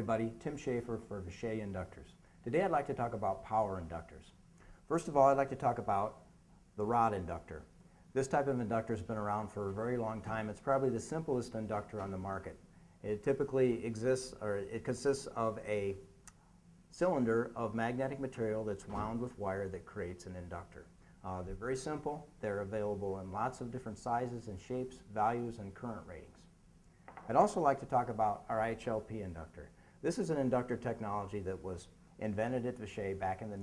everybody, Tim Schaefer for Vishay Inductors. Today I'd like to talk about power inductors. First of all, I'd like to talk about the rod inductor. This type of inductor has been around for a very long time. It's probably the simplest inductor on the market. It typically consists of a cylinder of magnetic material that's wound with wire that creates an inductor. They're very simple. They're available in lots of different sizes and shapes, values, and current ratings. I'd also like to talk about our IHLP inductor. This is an inductor technology that was invented at Vishay back in the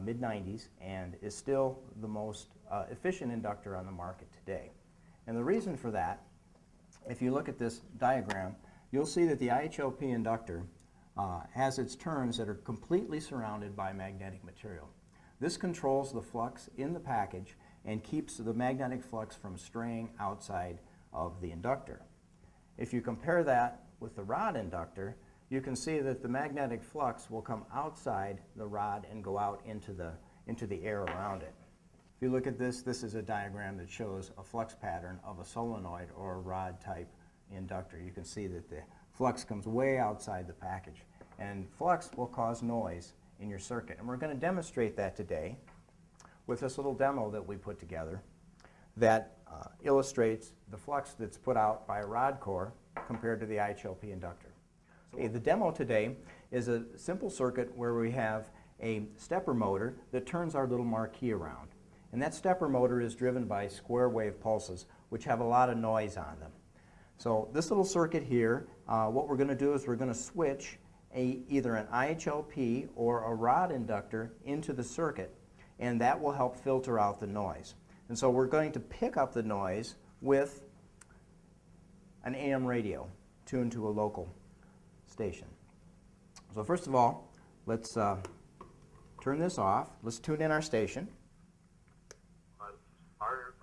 mid-90s and is still the most efficient inductor on the market today. And the reason for that, if you look at this diagram, you'll see that the IHLP inductor has its turns that are completely surrounded by magnetic material. This controls the flux in the package and keeps the magnetic flux from straying outside of the inductor. If you compare that with the rod inductor, you can see that the magnetic flux will come outside the rod and go out into the air around it. If you look at this, this is a diagram that shows a flux pattern of a solenoid or a rod type inductor. You can see that the flux comes way outside the package, and flux will cause noise in your circuit. And we're going to demonstrate that today with this little demo that we put together that illustrates the flux that's put out by a rod core compared to the IHLP inductor. Okay, the demo today is a simple circuit where we have a stepper motor that turns our little marquee around. And that stepper motor is driven by square wave pulses, which have a lot of noise on them. So this little circuit here, what we're going to do is we're going to switch either an IHLP or a rod inductor into the circuit, and that will help filter out the noise. And so we're going to pick up the noise with an AM radio tuned to a local station. So first of all, let's turn this off. Let's tune in our station. Our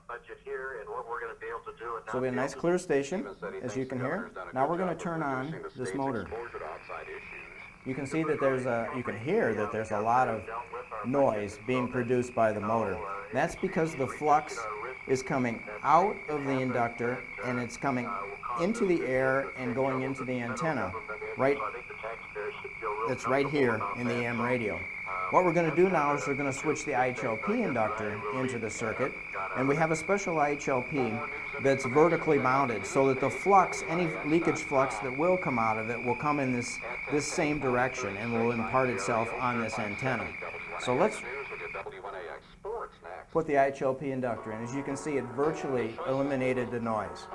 budget here and what we're going to be able to do. So we have a nice clear station, as you can hear. Now we're going to turn on this motor. You can see that you can hear that there's a lot of noise being produced by the motor. That's because the flux is coming out of the inductor and it's coming into the air and going into the antenna, that's right here in the AM radio. What we're going to do now is we're going to switch the IHLP inductor into the circuit, and we have a special IHLP that's vertically mounted so that the flux, any leakage flux that will come out of it, will come in this same direction and will impart itself on this antenna. So let's put the IHLP inductor in. As you can see, it virtually eliminated the noise.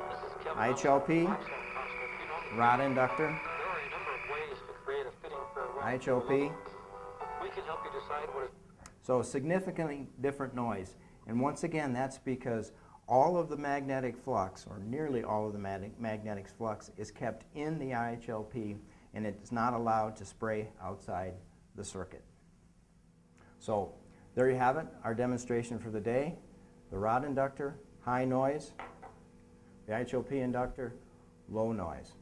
IHLP, rod inductor, IHLP. So significantly different noise. And once again, that's because all of the magnetic flux, or nearly all of the magnetic flux, is kept in the IHLP, and it's not allowed to spray outside the circuit. So there you have it, our demonstration for the day. The rod inductor, high noise. The IHLP inductor, low noise.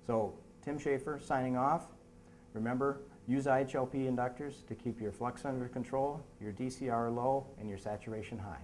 So Tim Schaefer signing off. Remember, use IHLP inductors to keep your flux under control, your DCR low, and your saturation high.